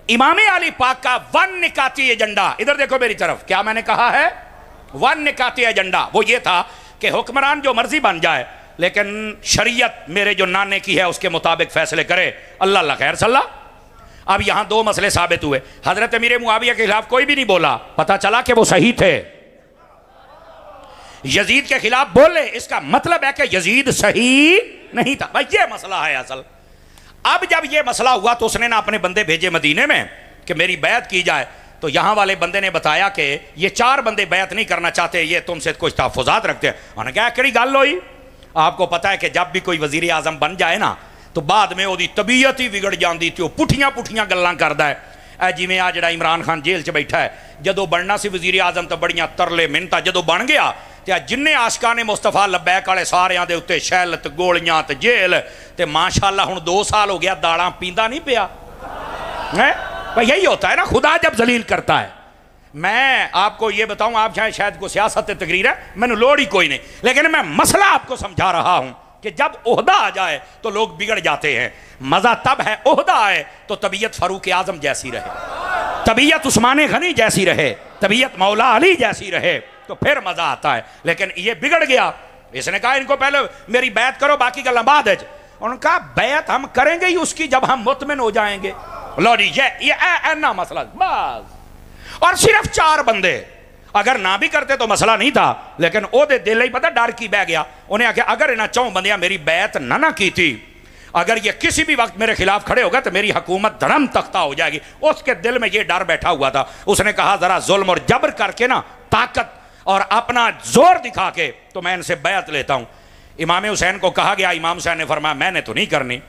इमाम अली पाक का वन निकाती एजेंडा, इधर देखो मेरी तरफ, क्या मैंने कहा है? वन निकाती एजेंडा। वो ये था कि हुक्मरान जो मर्जी बन जाए लेकिन शरीयत मेरे जो नाने की है उसके मुताबिक फैसले करे। अल्लाह खैर सल्ला। अब यहां दो मसले साबित हुए। हजरत अमीर मुआविया के खिलाफ कोई भी नहीं बोला, पता चला कि वो सही थे। यजीद के खिलाफ बोले, इसका मतलब है कि यजीद सही नहीं था। भाई ये मसला है असल। अब जब ये मसला हुआ तो उसने ना अपने बंदे भेजे मदीने में कि मेरी बैत की जाए। तो यहां वाले बंदे ने बताया कि ये 4 बंदे बैत नहीं करना चाहते, ये तुमसे कुछ तहफुजात रखते हैं। उन्होंने कहा कड़ी गल होई। आपको पता है कि जब भी कोई वजीर आजम बन जाए ना तो बाद में उसकी तबीयत ही बिगड़ जाती थी, पुठियां पुठियां गल्लां करता है। जिमें आ जड़ा इमरान खान जेल च बैठा है, जदों बनना सी वजीर आजम तो बड़ियां तरले मिन्नतां, जदों बन गया तो जिन्ने आशका ने मुस्तफा लब्बैक वाले सारियां दे उत्ते शैलत गोलियां ते जेल ते माशाअल्लाह हुण 2 साल हो गया दालां पींदा नहीं पिया है। भाई यही होता है ना, खुदा जब जलील करता है। मैं आपको ये बताऊं, आप शायद को सियासत तकरीर है, मैंने लोड़ ही कोई नहीं, लेकिन मैं मसला आपको समझा रहा हूं कि जब ओहदा आ जाए तो लोग बिगड़ जाते हैं। मजा तब है ओहदा आए तो तबीयत फारूक आजम जैसी रहे, तबीयत उस्मान गनी जैसी रहे, तबीयत मौला अली जैसी रहे, तो फिर मजा आता है। लेकिन ये बिगड़ गया। इसने कहा इनको पहले मेरी बैत करो, बाकी गल्ला बाद है। उन्होंने कहा बैत हम करेंगे ही उसकी जब हम मुतमिन हो जाएंगे। लो जी ये ना मसला बस। और सिर्फ 4 बंदे अगर ना भी करते तो मसला नहीं था, लेकिन ओदे दिल ही पता डर की बह गया। उन्हें आख्या अगर इन्हें 4 बंदियां मेरी बैत ना की थी, अगर ये किसी भी वक्त मेरे खिलाफ खड़े हो गए तो मेरी हुकूमत धर्म तख्ता हो जाएगी। उसके दिल में ये डर बैठा हुआ था। उसने कहा जरा जुल्म और जबर करके ना, ताकत और अपना जोर दिखा के तो मैं इनसे बैत लेता हूं। इमाम हुसैन को कहा गया, इमाम हुसैन ने फरमाया मैंने तो नहीं करनी।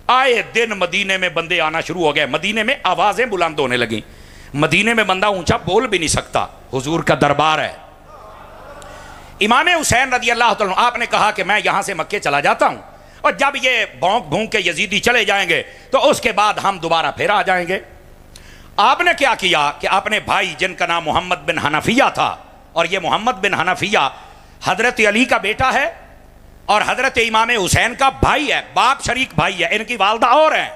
आए दिन मदीने में बंदे आना शुरू हो गए, मदीने में आवाजें बुलंद होने लगी। मदीने में बंदा ऊंचा बोल भी नहीं सकता, हुजूर का दरबार है। इमाम हुसैन रज़ी अल्लाह तआला, आपने कहा कि मैं यहां से मक्के चला जाता हूं और जब ये भौंक भूंक के यजीदी चले जाएंगे तो उसके बाद हम दोबारा फिर आ जाएंगे। आपने क्या किया कि अपने भाई जिनका नाम मोहम्मद बिन हनफिया था, और ये मोहम्मद बिन हनफिया हजरत अली का बेटा है और हजरत इमाम हुसैन का भाई है, बाप शरीक भाई है। इनकी वालदा और है,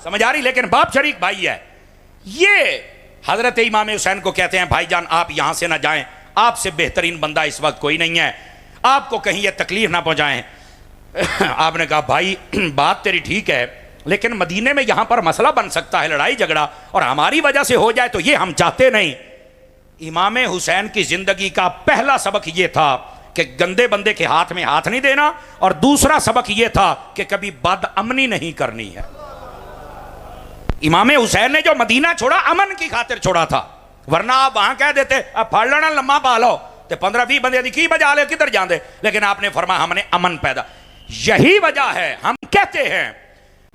समझ आ रही, लेकिन बाप शरीक भाई है। ये हजरत इमाम हुसैन को कहते हैं भाईजान आप यहां से ना जाएं, आपसे बेहतरीन बंदा इस वक्त कोई नहीं है, आपको कहीं ये तकलीफ ना पहुंचाएं। आपने कहा भाई बात तेरी ठीक है, लेकिन मदीने में यहां पर मसला बन सकता है, लड़ाई झगड़ा, और हमारी वजह से हो जाए तो ये हम चाहते नहीं। इमाम हुसैन की जिंदगी का पहला सबक यह था कि गंदे बंदे के हाथ में हाथ नहीं देना, और दूसरा सबक यह था कि कभी बदअमनी नहीं करनी है। इमाम हुसैन ने जो मदीना छोड़ा अमन की खातिर छोड़ा था, वरना आप वहां कह देते अब फाड़ लेना लम्मा पा लो तो 15-20 बंदे की बजा ले किधर जाते, लेकिन आपने फरमाया हमने अमन पैदा। यही वजह है हम कहते हैं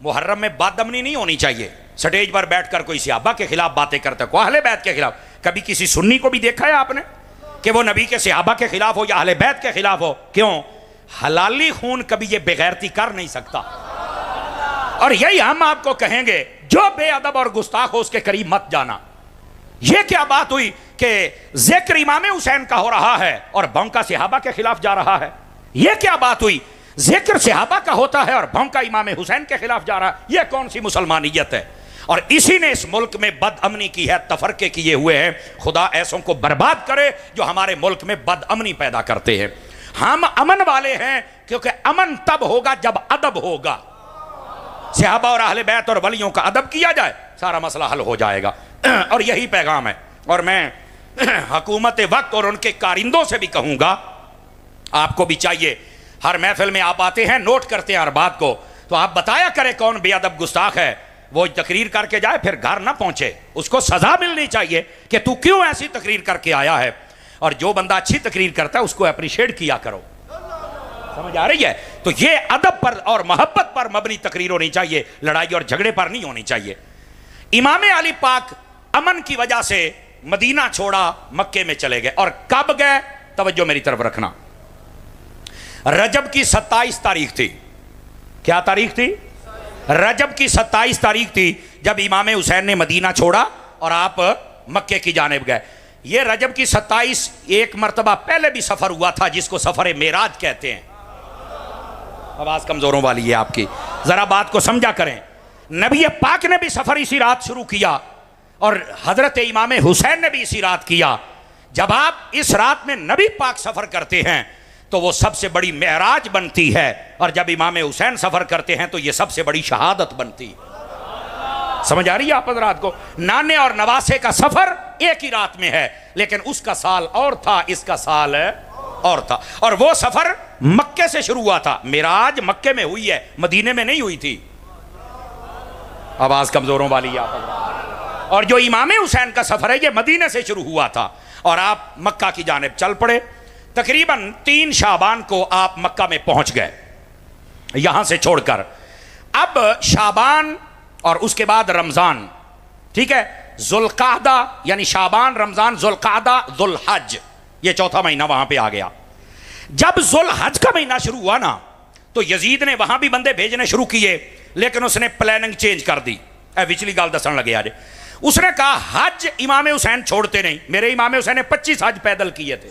मुहर्रम में बदअमनी नहीं होनी चाहिए। स्टेज पर बैठकर कोई सहाबा के खिलाफ बातें करता, कोई अहले बैत के खिलाफ। कभी किसी सुन्नी को भी देखा है आपने कि वो नबी के सहाबा के खिलाफ हो या अहले बैत के खिलाफ हो? क्यों? हलाली खून कभी ये बेगैरती कर नहीं सकता। और यही हम आपको कहेंगे, जो बेअदब और गुस्ताख हो उसके करीब मत जाना। यह क्या बात हुई कि जिक्र इमाम हुसैन का हो रहा है और भौंका सहाबा के खिलाफ जा रहा है? यह क्या बात हुई जिक्र सहाबा का होता है और भौंका इमाम हुसैन के खिलाफ जा रहा है? यह कौन सी मुसलमानियत है? और इसी ने इस मुल्क में बदअमनी की है, तफरके किए हुए हैं। खुदा ऐसों को बर्बाद करे जो हमारे मुल्क में बदअमनी पैदा करते हैं। हम अमन वाले हैं क्योंकि अमन तब होगा जब अदब होगा। सहाबा और अहले बैत और वलियों का अदब किया जाए, सारा मसला हल हो जाएगा। और यही पैगाम है। और मैं हुकूमत वक्त और उनके कारिंदों से भी कहूंगा, आपको भी चाहिए, हर महफिल में आप आते हैं, नोट करते हैं हर बात को, तो आप बताया करें कौन बेअदब गुस्ताख है। वो तकरीर करके जाए फिर घर ना पहुंचे, उसको सजा मिलनी चाहिए कि तू क्यों ऐसी तकरीर करके आया है। और जो बंदा अच्छी तकरीर करता है उसको अप्रिशिएट किया करो। समझ आ रही है? तो ये अदब पर और मोहब्बत पर मबनी तकरीर होनी चाहिए, लड़ाई और झगड़े पर नहीं होनी चाहिए। इमाम अली पाक अमन की वजह से मदीना छोड़ा, मक्के में चले गए। और कब गए? तवज्जो मेरी तरफ रखना। रजब की 27 तारीख थी। क्या तारीख थी? रजब की 27 तारीख थी जब इमाम हुसैन ने मदीना छोड़ा और आप मक्के की जानिब गए। ये रजब की 27 एक मरतबा पहले भी सफर हुआ था जिसको सफर मेराज कहते हैं। आवाज कमजोरों वाली है आपकी, जरा बात को समझा करें। नबी पाक ने भी सफर इसी रात शुरू किया और हजरत इमाम हुसैन ने भी इसी रात किया। जब आप इस रात में नबी पाक सफर करते हैं तो वो सबसे बड़ी मेराज बनती है, और जब इमाम हुसैन सफर करते हैं तो ये सबसे बड़ी शहादत बनती है। समझ आ रही है आप हजरात को? नाने और नवासे का सफर एक ही रात में है, लेकिन उसका साल और था, इसका साल और था। और वो सफर मक्के से शुरू हुआ था। मेराज मक्के में हुई है, मदीने में नहीं हुई थी। आवाज कमजोरों वाली है आप हजरात। और जो इमाम हुसैन का सफर है ये मदीने से शुरू हुआ था और आप मक्का की जानिब चल पड़े। तकरीबन 3 शाबान को आप मक्का में पहुंच गए यहां से छोड़कर। अब शाबान और उसके बाद रमजान, ठीक है, जुल्कादा यानी शाबान, रमजान, जुल्कादा, जुल्हज, ये चौथा महीना वहां पे आ गया। जब जुल्हज का महीना शुरू हुआ ना तो यजीद ने वहां भी बंदे भेजने शुरू किए, लेकिन उसने प्लानिंग चेंज कर दी। पिछली गाल दसन लगे आज। उसने कहा हज इमाम हुसैन छोड़ते नहीं। मेरे इमाम हुसैन ने 25 हज पैदल किए थे,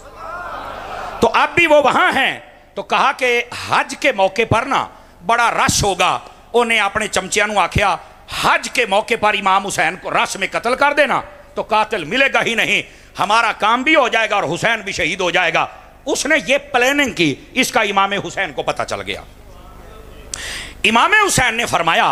तो अब भी वो वहां हैं। तो कहा कि हज के मौके पर ना बड़ा रश होगा। उन्हें अपने चमचिया नूं आख्या हज के मौके पर इमाम हुसैन को रश में कत्ल कर देना तो कातिल मिलेगा ही नहीं, हमारा काम भी हो जाएगा और हुसैन भी शहीद हो जाएगा। उसने ये प्लानिंग की, इसका इमाम हुसैन को पता चल गया। इमाम हुसैन ने फरमाया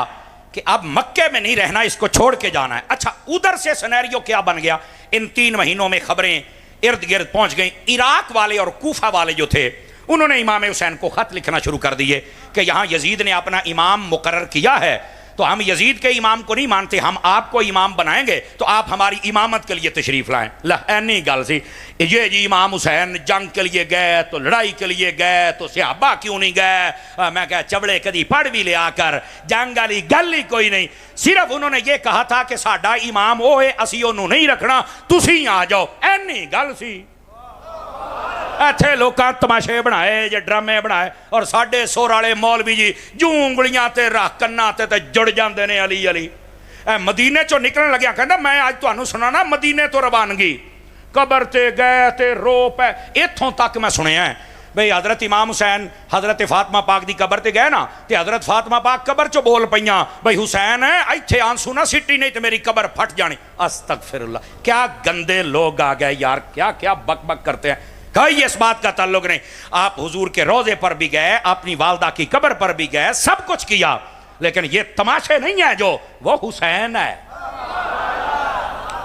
कि अब मक्के में नहीं रहना, इसको छोड़ के जाना है। अच्छा, उधर से सिनेरियो क्या बन गया? इन 3 महीनों में खबरें इर्द गिर्द पहुंच गई। इराक वाले और कूफा वाले जो थे उन्होंने इमाम हुसैन को खत लिखना शुरू कर दिए कि यहां यजीद ने अपना इमाम मुकर्रर किया है, तो हम यजीद के इमाम को नहीं मानते, हम आपको इमाम बनाएंगे, तो आप हमारी इमामत के लिए तशरीफ लाएं। लहनी गल सी ये जी इमाम हुसैन जंग के लिए गए तो लड़ाई के लिए गए तो सहाबा क्यों नहीं गए? मैं कह चबड़े कदी पढ़ भी लिया कर, जंग वाली गल ही कोई नहीं। सिर्फ उन्होंने ये कहा था कि साडा इमाम वो है, असी ओनू नहीं रखना, तुसी आ जाओ। एनी गल सी। इत्थे लोकां तमाशे बनाए जे ड्रामे बनाए और साडे सोर वाले मौलवी जी जूं उंगलियां ते रख कन्नां ते जुड़ जांदे ने अली अली। मदीने चों निकलण लग्या कहंदा मैं अज तुहानूं सुणाना मदीने तो रवानगी। कबर ते गए ते रो पै। इत्थों तक मैं सुनिया भाई हजरत इमाम हुसैन हजरत फातिमा पाक दी कबर ते गए ना ते हजरत फातिमा पाक कबर चो बोल पईयां भाई हुसैन है इत्थे आंसू ना सिटी नहीं तो मेरी कबर फट जानी। अस्तगफिरुल्लाह, क्या गंदे लोग आ गए यार, क्या क्या बक बक करते हैं। कोई इस बात का ताल्लुक नहीं। आप हुजूर के रोजे पर भी गए, अपनी वालदा की कब्र पर भी गए, सब कुछ किया, लेकिन ये तमाशे नहीं है जो वो हुसैन है।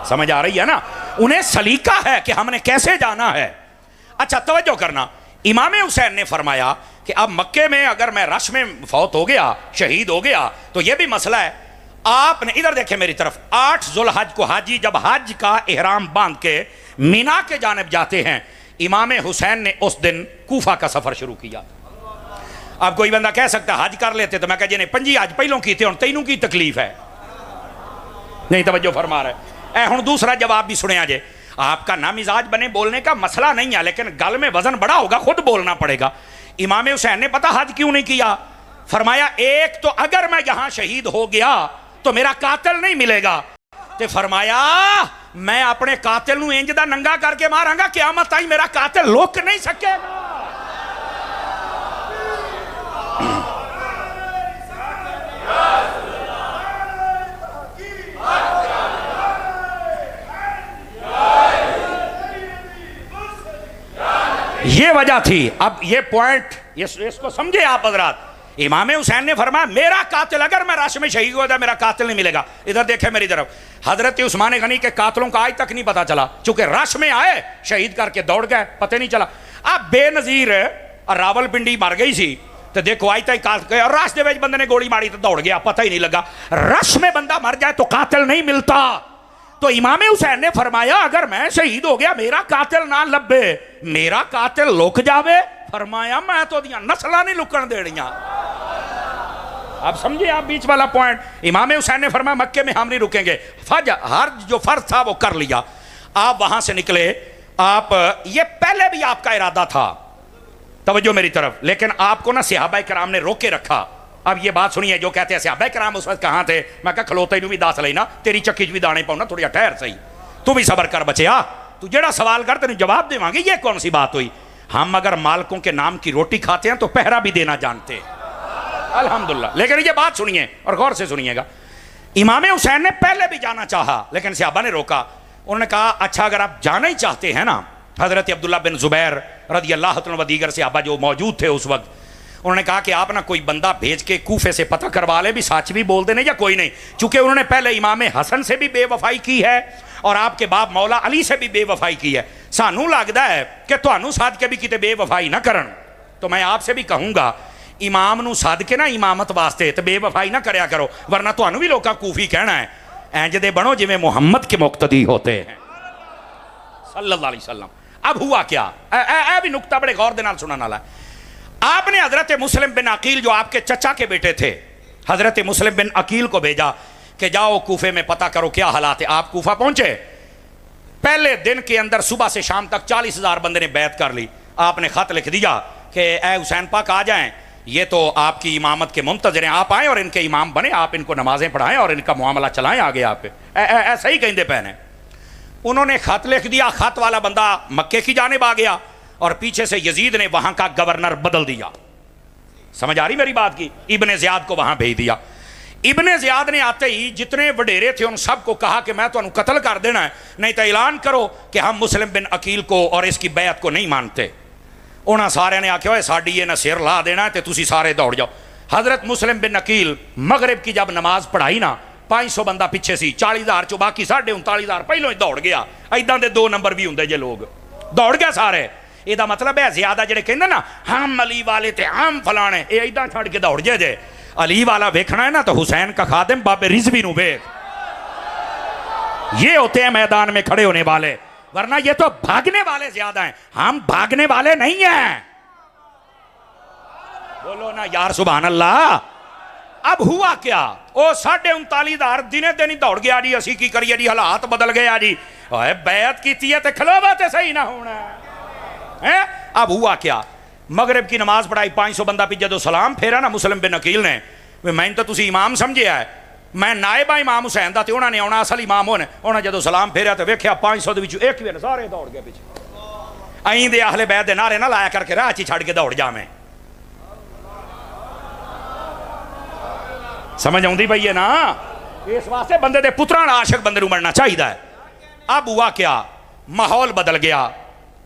समझ आ रही है ना? उन्हें सलीका है कि हमने कैसे जाना है। अच्छा तवज्जो करना, इमाम हुसैन ने फरमाया कि अब मक्के में अगर मैं रश में फौत हो गया, शहीद हो गया, तो यह भी मसला है। आपने इधर देखे मेरी तरफ, 8 जुल्हज को हाजी जब हज का एहराम बांध के मीना के जानिब जाते हैं, इमाम हुसैन ने उस दिन कूफा का सफर शुरू किया। अब कोई बंदा कह सकता हज कर लेते तो मैं कह जिन्हें 5 हज पहलों की थे हुण तैनू की तकलीफ है? नहीं तवज्जो फरमा रहे। हुण दूसरा जवाब भी सुनिया जे। आपका ना मिजाज बने बोलने का मसला नहीं है, लेकिन गल में वजन बड़ा होगा, खुद बोलना पड़ेगा। इमाम हुसैन ने पता हज क्यों नहीं किया? फरमाया एक तो अगर मैं यहां शहीद हो गया तो मेरा कातिल नहीं मिलेगा, ते फरमाया मैं अपने कातिल नूं इंज दा नंगा करके मारांगा क़यामत ताईं मेरा कातिल लुक नहीं सकेगा। ये वजह थी। अब ये पॉइंट इसको समझे आप हजरात। इमाम हुसैन ने फरमाया मेरा कातिल अगर मैं रश में शहीद हो जाए मेरा कातिल नहीं मिलेगा। इधर देखे मेरी तरफ, हजरत उस्मान गनी के कातिलों का आज तक नहीं पता चला, चूंकि रश में आए शहीद करके दौड़ गए, पता नहीं चला। अब बेनजीर रावलपिंडी मर गई सी तो देखो आज तक रश के बंदे ने गोली मारी तो दौड़ गया, पता ही नहीं लगा। रश में बंदा मर जाए तो कातिल नहीं मिलता। तो इमाम हुसैन ने फरमाया अगर मैं शहीद हो गया मेरा कातिल ना लभे, मेरा कातिल लुक जावे, फरमाया मैं तो दियां नस्लां नहीं लुकण देनियां। आप समझे आप बीच वाला पॉइंट। इमाम हुसैन ने फरमाया मक्के में हम नहीं रुकेंगे, फज हर जो फर्ज था वो कर लिया। आप वहां से निकले। आप ये पहले भी आपका इरादा था, तवज्जो मेरी तरफ, लेकिन आपको ना सहाबा किराम ने रोके रखा। अब ये बात सुनिए, जो कहते हैं सहाबा किराम उस वक्त कहां थे? मैं कहा खलोते भी दस लेना, तेरी चक्की च भी दाने पाऊना, थोड़ी ठहर सही, तू भी सबर कर बचिया, तू जेड़ा सवाल कर तेन जवाब देवांगे। ये कौन सी बात हुई? हम अगर मालकों के नाम की रोटी खाते हैं तो पहरा भी देना जानते हैं, अल्हम्दुलिल्लाह। लेकिन ये बात सुनिए और गौर से सुनिएगा। इमाम हुसैन ने पहले भी जाना चाहा, लेकिन सहाबा ने रोका। उन्होंने कहा अच्छा अगर आप जाना ही चाहते हैं ना, हज़रत अब्दुल्ला बिन ज़ुबैर रज़ी अल्लाह तआला व दीगर सहाबा जो मौजूद थे उस वक्त, उन्होंने कहा कि आप ना कोई बंदा भेज के कूफे से पता करवा ले भी सच भी बोल देने या कोई नहीं, चूंकि उन्होंने पहले इमाम हसन से भी बेवफाई की है और आपके बाप मौला अली से भी बेवफाई की है। सानू लगता है कि तुहानू साध के भी किते बेवफाई ना करन, तो मैं आपसे भी कहूँगा इमाम नू साध के ना इमामत वास्ते तो बेवफाई ना करया करो, वरना तुहानू भी लोग कूफी कहना है। इंज दे बनो जिवें मुहम्मद के मुक्तदी होते हैं सल्लल्लाहु अलैहि वसल्लम। अब हुआ क्या, ए भी नुक्ता बड़े गौर दे नाल सुनने वाला है। आपने हजरत मुस्लिम बिन अकील जो आपके चचा के बेटे थे, हजरत मुस्लिम बिन अकील को भेजा कि जाओ कूफे में पता करो क्या हालात है। आप कूफा पहुंचे, पहले दिन के अंदर सुबह से शाम तक 40,000 बंदे ने बैत कर ली। आपने खत लिख दिया कि ए हुसैन पाक आ जाएं, ये तो आपकी इमामत के मुंतजर हैं, आप आएँ और इनके इमाम बने, आप इनको नमाजें पढ़ाएं और इनका मामला चलाएं आगे। आप ऐसा ही कहते पहने। उन्होंने खत लिख दिया, खत वाला बंदा मक्के की जानिब आ गया और पीछे से यजीद ने वहां का गवर्नर बदल दिया। समझ आ रही मेरी बात की? इब्ने ज़ियाद को वहां भेज दिया। इब्ने ज़ियाद ने आते ही जितने वडेरे थे उन सबको कहा कि मैं तुहानू कत्ल कर देना है, नहीं तो ऐलान करो कि हम मुस्लिम बिन अकील को और इसकी बैत को नहीं मानते। उन्होंने सारे ने आख्या साड़ी ये ना सिर ला देना है, तो तुसी सारे दौड़ जाओ। हजरत मुस्लिम बिन अकील मगरिब की जब नमाज पढ़ाई ना, 500 बंदा पिछे सी, 40,000 चो बाकी 39,500 पहलों ही दौड़ गया। इदां दे 2 नंबर भी होंगे जे लोग दौड़ गया सारे। ਇਹਦਾ मतलब है ज़्यादा ਜਿਹੜੇ ਕਹਿੰਦੇ ना हम अली वाले ते हम फलाने, ये इदा छड़ के दौड़ जे। अली वाला वेखना है ना तो हुसैन का खादिम बाबे रिजवी नु वेख, ये होते हैं मैदान में खड़े होने वाले, वरना ये तो भागने वाले ज्यादा हैं, हम भागने वाले नहीं हैं। बोलो ना यार सुभान अल्लाह। अब हुआ क्या, ओ 39,500 दिने दिन ही दौड़ गया जी। असी की करिए जी, हालात बदल गया जी। बैत की ते खलोवा ते सही ना होना है। अब हुआ क्या, मगरिब की नमाज पढ़ाई, 500 बंदा पी जो सलाम फेरा ना मुस्लिम बिन अकील ने, मैं तो तुसी इमाम समझे है, मैं नायब हाँ इमाम हुसैन का, तो उन्होंने आना असल इमाम होने। उन्होंने जो सलाम फेरिया तो वेख्या 500 के विचों एक भी नहीं, सारे दौड़ गए पीछे। अं दे अहले बैत दे नारे ना लाया करके राह च छड़ के दौड़ जा। मैं समझ आती पई है ना, इस वास्ते बंदे दे पुत्रा आशिक बंदे नूं बनना चाहिए। अब हुआ क्या, माहौल बदल गया।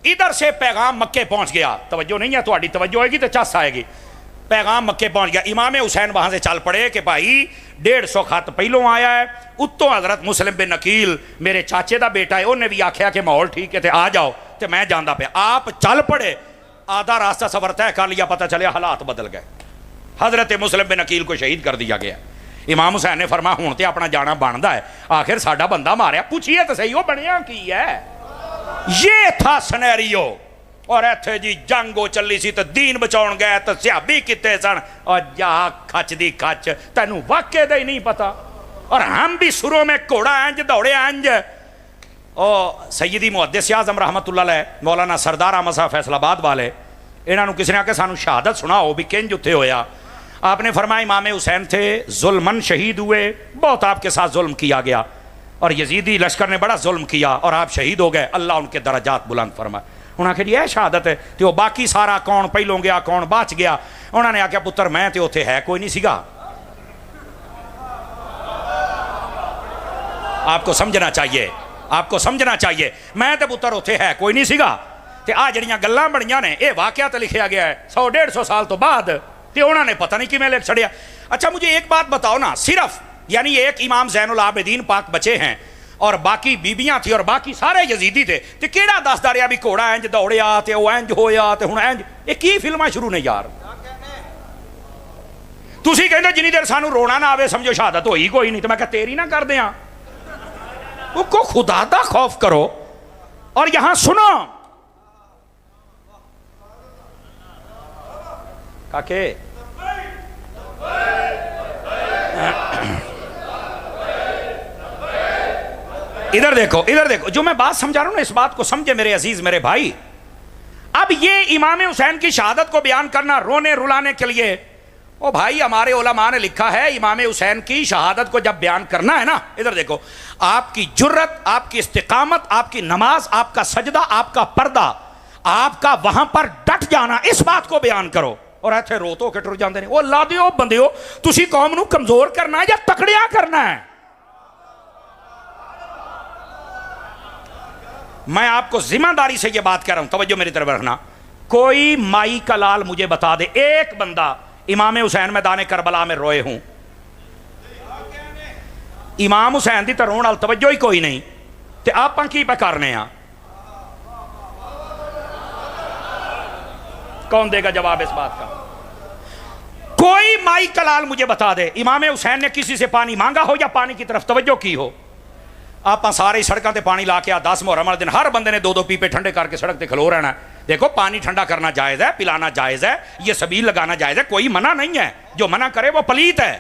इधर से पैगाम मक्के पहुंच गया, तवज्जो नहीं है, थोड़ी तवज्जो होगी तो चस आएगी। पैगाम मक्के पहुंच गया। इमाम हुसैन वहां से चल पड़े कि भाई 150 खत पहलों आया है, उत्तों हजरत मुस्लिम बिन अकील मेरे चाचे का बेटा है, उन्हें भी आख्या कि माहौल ठीक है तो आ जाओ, तो मैं जाना पे। आप चल पड़े, आधा रास्ता सफर तय कर लिया, पता चलिया हालात बदल गए। हजरत मुस्लिम बिन अकील को शहीद कर दिया गया। इमाम हुसैन ने फरमा हुण तो अपना जाना बनता है, आखिर साडा बंदा मारिया, पूछिए तो सही वो बनया की है। ये था सनैरियो। और इत्थे जी जंगो चली सी तो दीन बचाउण गए तो सियाबी किते सन, और जा खच दी खच, तैनू वाके दा ही नहीं पता। और हम भी शुरू में घोड़ा इंज दौड़े इंज। और सैयदी मुहद्दिस आज़म रहमतुल्लाह अलैह मौलाना सरदार अहमद साहब फैसलाबाद वाले, इन्होंने किसी ने आके सानू शहादत सुनाओ भी किंज उत्थे होया। आपने फरमाया इमाम हुसैन थे, जुल्मन शहीद हुए, बहुत आपके साथ जुल्म किया गया और यजीदी लश्कर ने बड़ा जुल्म किया और आप शहीद हो गए, अल्लाह उनके दराजात बुलंद फरमाए। उन्होंने आखिर यह शहादत है, तो वो बाकी सारा कौन पहलों गया कौन बच गया। उन्होंने आख्या पुत्र मैं तो उत्थे है कोई नहीं सीगा। आपको समझना चाहिए, आपको समझना चाहिए, मैं तो पुत्र उत्थे है कोई नहीं सीगा। ते आ जड़ियां गल्लां बड़ियां ने, ये वाकया तो लिखा गया है 100-150 साल तो बाद, तो उन्होंने पता नहीं किमें लिख छड़िया। अच्छा मुझे एक बात बताओ ना, सिर्फ यानी एक इमाम ज़ैनुल आबिदीन पाक बचे हैं और बाकी बीबियां थी और बाकी सारे यजीदी थे, तो केड़ा दसदा रहा भी घोड़ा इंज दौड़िया तो वह इंज होया तो हुण इंज, ये की फिल्मां शुरू ने यार। तुसीं कहंदे जिन्नी देर सानू रोना ना आवे समझो शहादत होई कोई नहीं, तो मैं कहा तेरी ना कर दियां। उसको खुदा दा खौफ करो। और यहां सुनो काके, इधर देखो, इधर देखो, जो मैं बात समझा रहा हूं ना, इस बात को समझे मेरे अजीज मेरे भाई। अब ये इमाम हुसैन की शहादत को बयान करना रोने रुलाने के लिए, ओ भाई हमारे उलमा ने लिखा है इमाम हुसैन की शहादत को जब बयान करना है ना, इधर देखो, आपकी जुर्रत, आपकी इस्तिकामत, आपकी नमाज, आपका सजदा, आपका पर्दा, आपका वहां पर डट जाना, इस बात को बयान करो। और इत्थे रो तो के टुर जाते हैं, वो अल्लाह दे बंदे हो, तुसी कौम नूं कमजोर करना है या तकड़िया करना है? मैं आपको जिम्मेदारी से ये बात कह रहा हूं, तवज्जो मेरी तरफ रखना। कोई माई का लाल मुझे बता दे, एक बंदा इमाम हुसैन मैदान करबला में रोए हूं, इमाम हुसैन की तो रोन वाल तवज्जो ही कोई नहीं, तो आप की पे करने आ? कौन देगा जवाब इस बात का? कोई माई का लाल मुझे बता दे इमाम हुसैन ने किसी से पानी मांगा हो या पानी की तरफ तवज्जो की हो? आप सारे सड़कों पर पानी ला के 10 मुहर्रम वाले दिन हर बंदे ने 2-2 पीपे ठंडे करके सड़क पर खलो रहना। देखो पानी ठंडा करना जायज़ है, पिलाना जायज़ है, ये सबील लगाना जायज़ है, कोई मना नहीं है। जो मना करे वो पलीत है,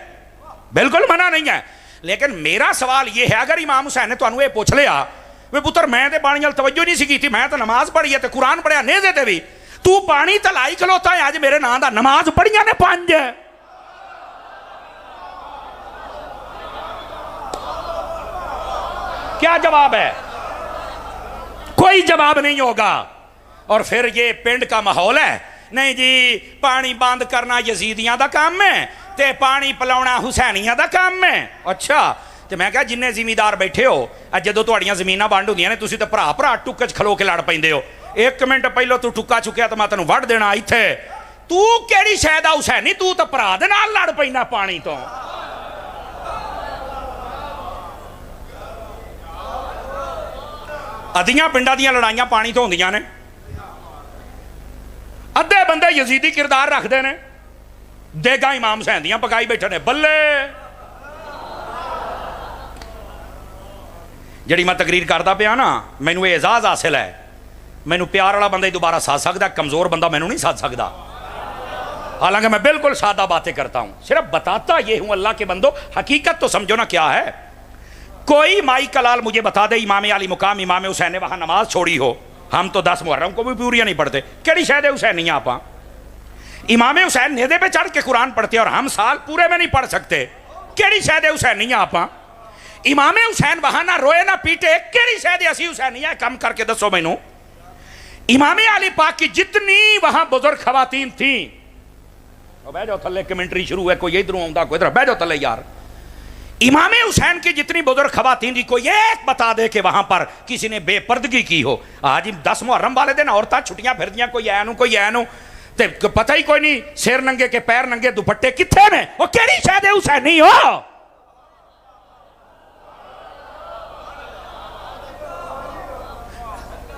बिल्कुल मना नहीं है। लेकिन मेरा सवाल ये है, अगर इमाम हुसैन ने तुहानू ये पूछ लिया वे पुत्र मैं तो पानी वाल तवज्जो नहीं सी की, मैं तो नमाज पढ़ी है तो कुरान पढ़िया नहीं देते भी, तू पानी तो लाई खलोता है, अज मेरे नाम का नमाज पढ़िया ने 5। क्या जवाब है? कोई जवाब नहीं होगा। और फिर ये पिंड का माहौल है, नहीं जी पानी बंद करना यजीदियां का काम है ते पानी पिलाना हुसैनियां का काम है। अच्छा, तो मैं क्या जिन्ने जिमीदार बैठे हो जो तुहाड़ियां जमीनां वंड होंदियां ने, तुसीं तो भरा भरा टुक्क च खलो के लड़ पैंदे हो। 1 मिनट पहलो तू टुक्का चुक्या तो मैं तेनों वड़ देना इत्थे, तू किहड़ी शै दा हुसैनी, तू तो भरा दे नाल लड़ पैना पानी तो। अद्धियां पिंडां दियां लड़ाइयां पानी तो होंदियां ने, अद्धे बंदे यजीदी किरदार रखते हैं, देगा इमाम हुसैन दियां पकाई बैठे ने। बल्ले जिहड़ी मैं तकरीर करता पिया ना, मैनू एजाज हासिल है, मैनू प्यार वाला बंदा ही दोबारा साध सकता, कमजोर बंदा मैनू नहीं साध सकता। हालांकि मैं बिल्कुल सादा बातें करता हूं, सिर्फ बताता ये हूं अल्लाह के बंदो, हकीकत तो समझो ना क्या है। कोई माई का लाल मुझे बता दे इमाम अली मुकाम इमाम हुसैन ने वहां नमाज छोड़ी हो। हम तो 10 मुहर्रम को भी पूरियां नहीं पढ़ते, केड़ी शायद हुसैनियां आप? इमाम हुसैन नेदे पे चढ़ के कुरान पढ़ते और हम साल पूरे में नहीं पढ़ सकते, केड़ी शायद हुसैनियां आप? इमाम हुसैन वहां ना रोए ना पीटे, केड़ी शायद असी हुसैनियां? कम करके दसो मैनू। इमाम अली पाक की जितनी वहां बुजुर्ग खवातीन थी, बह जाओ थले, कमेंट्री शुरू है, कोई इधरों आंदा कोई इधर, बह जाओ थले यार। इमाम हुसैन की जितनी बुजुर्ग खवातीन थी, कोई एक बता दे कि वहां पर किसी ने बेपर्दगी की हो। आज 10 मुहर्रम वाले दिन औरतां छुट्टियां फिरदियां, कोई ऐनू कोई ऐनू, ते पता ही कोई नहीं, सिर नंगे के पैर नंगे, दुपट्टे किथे ने, वो केड़ी शायद हुसैनी हो?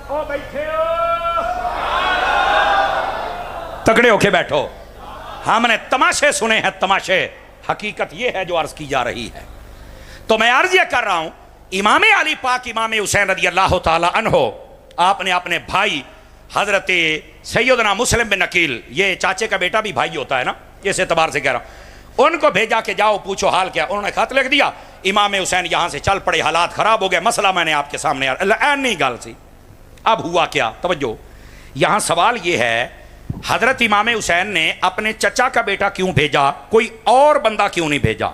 ओ बैठे हो, तगड़े होके बैठो। हमने तमाशे सुने हैं, तमाशे, हकीकत यह है जो अर्ज की जा रही है। तो मैं अर्ज यह कर रहा हूं, इमाम अली पाक इमाम हुसैन रज़ी अल्लाह ताला अन्हो, आपने अपने भाई हजरत सैयदना मुस्लिम बिन अकील, ये चाचे का बेटा भी भाई होता है ना, इस एतबार से कह रहा हूं, उनको भेजा कि जाओ पूछो हाल क्या। उन्होंने खत लिख दिया, इमाम हुसैन यहां से चल पड़े, हालात खराब हो गए, मसला मैंने आपके सामने नहीं गल सी। अब हुआ क्या, तवज्जो, यहां सवाल यह है, हजरत इमाम हुसैन ने अपने चचा का बेटा क्यों भेजा, कोई और बंदा क्यों नहीं भेजा?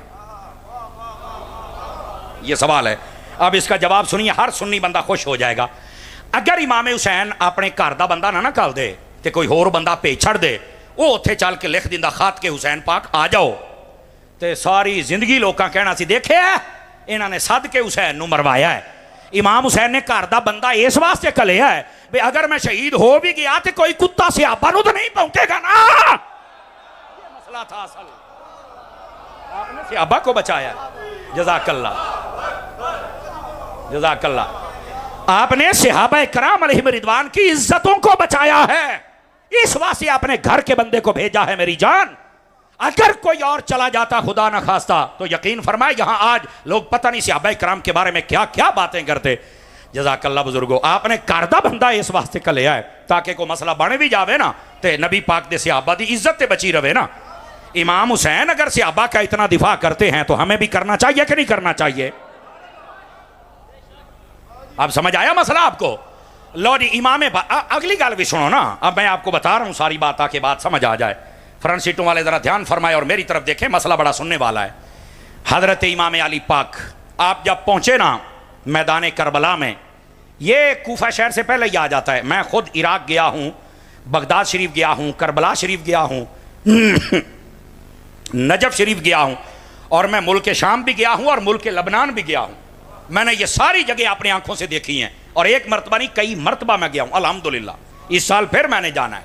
यह सवाल है। अब इसका जवाब सुनिए, हर सुन्नी बंदा खुश हो जाएगा। अगर इमाम हुसैन अपने घर का बंदा ना घल दे तो कोई होर बंदा भेज छड़ दे, वो उत्थे चल के लिख दिंदा खत के हुसैन पाक आ जाओ, तो सारी जिंदगी लोग कहना सी देखे इन्होंने सद के हुसैन नूं मरवाया है। इमाम हुसैन ने घर का बंदा इस वास्ते कलिया है भी अगर मैं शहीद हो भी गया तो कोई कुत्ता सियाबा नूं तो नहीं भौंकेगा ना। ये मसला था असल, आपने सियाबा को बचाया। जज़ाकल्लाह, जज़ाकल्लाह। आपने सहाबा कराम अलैहिम रिदवान की इज्जतों को बचाया है, इस वास्ते आपने घर के बंदे को भेजा है। मेरी जान, अगर कोई और चला जाता खुदा ना खास्ता तो यकीन फरमाए यहां आज लोग पता नहीं सहाबा कराम के बारे में क्या क्या बातें करते। जज़ाकल्लाह बुजुर्गो, आपने करदा बंदा इस वास्ते कलिया है ताकि कोई मसला बन भी जावे ना तो नबी पाक दे सहाबा दी इज्जत ते बची रहे ना। इमाम हुसैन अगर सहाबा का इतना दिफा करते हैं तो हमें भी करना चाहिए कि नहीं करना चाहिए? अब समझ आया मसला आपको? लो जी, इमाम अगली गल भी सुनो ना, अब मैं आपको बता रहा हूं सारी बात आके बात समझ आ जाए। फ्रंट सीटों वाले जरा ध्यान फरमाए और मेरी तरफ देखें, मसला बड़ा सुनने वाला है। हजरत इमाम अली पाक आप जब पहुंचे ना मैदान करबला में, ये कूफा शहर से पहले ही आ जाता है। मैं खुद इराक गया हूं, बगदाद शरीफ गया हूं, करबला शरीफ गया हूं, नजफ शरीफ गया हूं, और मैं मुल्क शाम भी गया हूं और मुल्क लबनान भी गया हूं। मैंने ये सारी जगह अपनी आंखों से देखी हैं। और एक मरतबा नहीं, कई मरतबा मैं गया हूं अल्हम्दुलिल्लाह। इस साल फिर मैंने जाना है।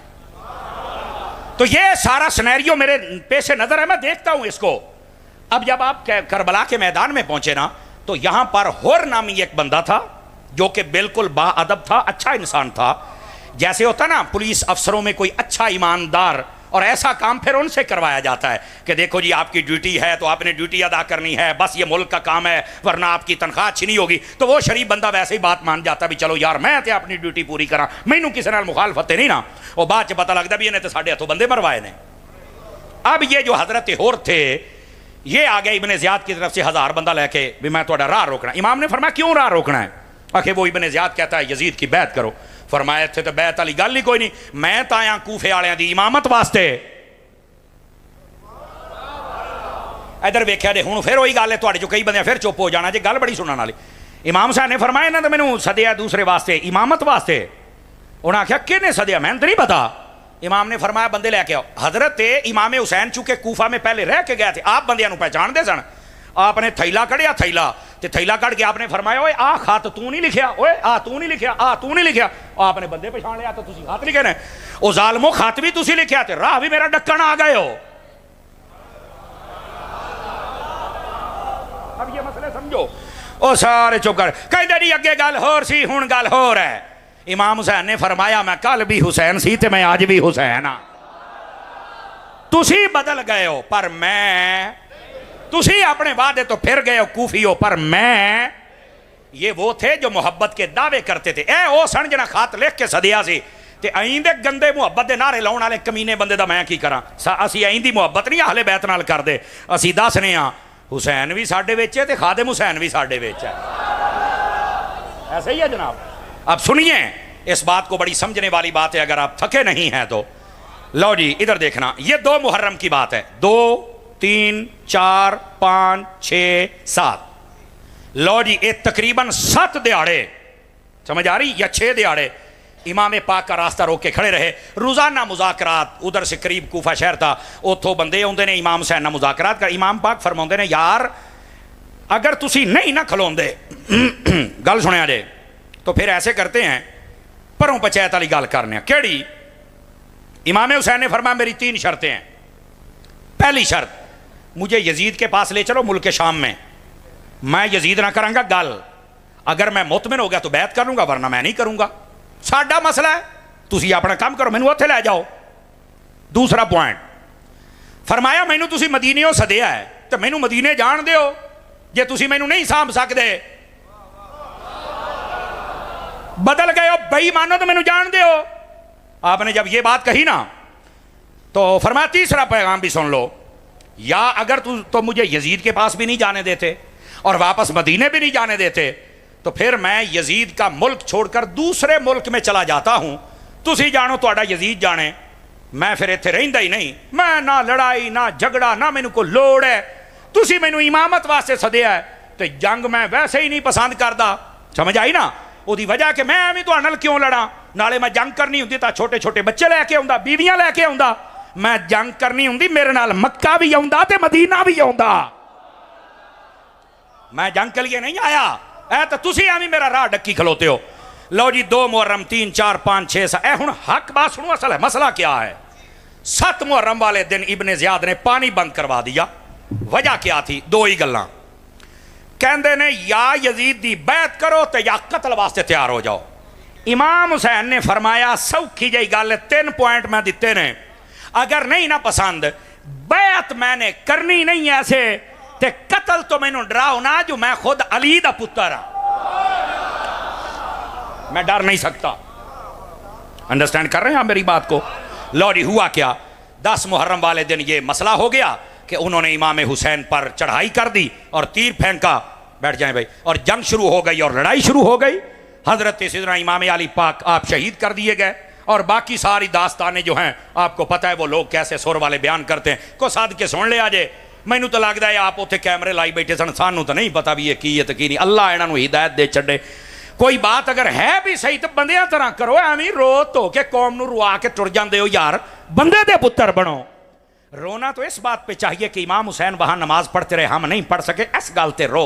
तो ये सारा सिनेरियो मेरे पेश नजर है, मैं देखता हूं इसको। अब जब आप करबला के मैदान में पहुंचे ना, तो यहां पर हुर नामी एक बंदा था जो कि बिल्कुल बाअदब था, अच्छा इंसान था। जैसे होता ना पुलिस अफसरों में कोई अच्छा ईमानदार, और ऐसा काम फिर उनसे करवाया जाता है कि देखो जी आपकी ड्यूटी है तो आपने ड्यूटी अदा करनी है, बस ये मुल्क का काम है वरना आपकी तनख्वाह अच्छी नहीं होगी। तो वो शरीफ बंदा वैसे ही बात मान जाता भी चलो यार मैं तो अपनी ड्यूटी पूरी करा, मैनू किसी नाल मुखालफत नहीं ना। वो बाद च पता लगता भी इन्हें तो साढ़े हथों बंदे मरवाए ने। अब ये जो हजरत होर थे ये आ गए इब्ने ज़ियाद की तरफ से 1000 बंदा लेके भी मैं थोड़ा राह रोकना। इमाम ने फरमाया क्यों राह रोकना है? आखिर वो इब्ने ज़ियाद कहता है यजीद की बैत करो। फरमाया थे तो बैत वाली गल ही कोई नहीं, मैं तो आया कूफे वालियां दी इमामत वास्ते। इधर वेख्या जे हुण फिर वही गल है, तुहाडे चों कई बंदे फिर चुप हो जाना जे गल बड़ी सुनने वाली। इमाम साहब ने फरमाया इन्हां तो मैनू सद्या दूसरे वास्ते, इमामत वास्ते। उन्हें आख्या किहने सद्या? मैनूं तो नहीं पता। इमाम ने फरमाया बंदे लैके आओ। हजरत इमाम हुसैन चूंकि कूफा में पहले रह के गए थे, आप बंदियां नूं पहचानते सन। आपने थैला कढ़िया, थैला कढ़ के आपने फरमाया ओए आ खत तू नहीं लिखिया, ओए आ तू नहीं लिखिया, आ तू नहीं लिखिया। आपने बंदे पछाण लिया तो तुसीं खत लिखे ने। ओ जालमो खत भी तुसीं लिखिया ते राह भी मेरा डक्कण आ गए हो। अब ये मसले समझो। ओ सारे चुप कर, कहते नहीं अगे गल होर सी हुण गल होर है। इमाम हुसैन ने फरमाया मैं कल भी हुसैन सी ते मैं आज भी हुसैन हाँ। तुसी बदल गए हो पर मैं, तुसी अपने वादे तो फिर गए हो कूफी हो पर मैं। ये वो थे जो मोहब्बत के दावे करते थे। ए ओ सन जना खत लिख के सदिया सी ते अईं दे गंदे मुहब्बत दे नारे लाउण वाले कमीने बंदे दा मैं की करा। असी अईं दी मुहब्बत नहीं अहले बैत नाल करदे, असी दसने आ हुसैन भी साडे विच है ते खादिम हुसैन भी साडे विच है। ऐसा ही है जनाब। अब सुनिए इस बात को, बड़ी समझने वाली बात है, अगर आप थके नहीं हैं तो लो जी इधर देखना। ये 2 मुहर्रम की बात है, 2 3 4 5 6 7। लो जी ये तकरीबन 7 दिहाड़े, समझ आ रही, या 6 दिहाड़े इमाम पाक का रास्ता रोक के खड़े रहे। रोजाना मुज़ाकरात, उधर से करीब कूफा शहर था, उतों बंदे आउंदे ने इमाम हुसैन नाल मुज़ाकरात कर। इमाम पाक फरमाउंदे ने यार अगर तुसी नहीं ना खलोंदे गल सुनिया जे, तो फिर ऐसे करते हैं परों पंचायत वाली गल करने। केड़ी? इमाम हुसैन ने फरमाया मेरी 3 शर्तें हैं। पहली शर्त, मुझे यजीद के पास ले चलो मुल्क शाम में, मैं यजीद ना करांगा गल, अगर मैं मुतमिन हो गया तो बैत कर लूंगा वरना मैं नहीं करूंगा, साडा मसला है, तुसी अपना काम करो, मैनू उत्थे ले जाओ। दूसरा पॉइंट फरमाया मैनू तुसी मदीने सदिया है तो मैनू मदीने जान दिओ, जे तुसी मैनू नहीं सांभ सकते बदल गए हो बेईमानो तो मैनू जान दिओ। आपने जब ये बात कही ना तो फरमाया तीसरा पैगाम भी सुन लो, या अगर तू तो मुझे यजीद के पास भी नहीं जाने देते और वापस मदीने भी नहीं जाने देते तो फिर मैं यजीद का मुल्क छोड़कर दूसरे मुल्क में चला जाता हूं। तुसी जानो तुहाडा यजीद जाने, मैं फिर इत्थे रहिंदा ही नहीं। मैं ना लड़ाई ना झगड़ा ना मैनू कोई लोड़ है, तुसी मैनू इमामत वास्ते सदिया है तो जंग मैं वैसे ही नहीं पसंद करता। समझ आई ना? ਉਹਦੀ वजह कि मैं ਐਵੇਂ ਤੁਹਾਡੇ ਨਾਲ क्यों लड़ा, नाले मैं जंग करनी ਹੁੰਦੀ ਤਾਂ छोटे छोटे बच्चे लैके आउंदा, बीवियां लैके आउंदा। मैं जंग करनी ਹੁੰਦੀ मेरे नाल मक्का भी आउंदा ते मदीना भी आउंदा, मैं जंग के लिए नहीं आया। ऐ तो तुसी ਐਵੇਂ मेरा राह डक्की खलोते हो। लो जी 2 मुहर्रम 3 4 5 6 7। ए हुण हक बात सुनो, असल है मसला क्या है। 7 मुहर्रम वाले दिन इब्ने ज़ियाद ने पानी बंद करवा दिया। वजह क्या थी? 2 ही गल्लां। कहते ने या यजीद दी बैत करो तो या कत्ल वास्ते तैयार हो जाओ। इमाम हुसैन ने फरमाया सौखी जी गल, 3 पॉइंट मैं दिते ने, अगर नहीं ना पसंद बैत मैंने करनी नहीं ऐसे ते कत्ल तो मैनू डराओ ना, जो मैं खुद अली दा पुत्र हाँ, मैं डर नहीं सकता। अंडरस्टैंड कर रहे हैं आप मेरी बात को? लो जी हुआ क्या, 10 मुहर्रम वाले दिन ये मसला हो गया कि उन्होंने इमाम हुसैन पर चढ़ाई कर दी और तीर फेंका, बैठ जाएं भाई, और जंग शुरू हो गई और लड़ाई शुरू हो गई। हजरत सिद्दीक़ इमाम अली पाक आप शहीद कर दिए गए और बाकी सारी दास्तानें जो हैं आपको पता है वो लोग कैसे सुर वाले बयान करते हैं। को साध के सुन लिया जे, मैनू तो लगता है आप उत्थे कैमरे लाई बैठे सन, सानू तो नहीं पता भी ये की है तो की नहीं, अल्लाह इन्हों हिदायत दे छड़े। कोई बात अगर है भी सही तो बंदियां तरह करो, एवं रो धो के कौम नूं रुआ के टुर जाते हो यार, बंदे दे पुत्र बनो। रोना तो इस बात पे चाहिए कि इमाम हुसैन वहां नमाज पढ़ते रहे, हम नहीं पढ़ सके, इस गालते रो।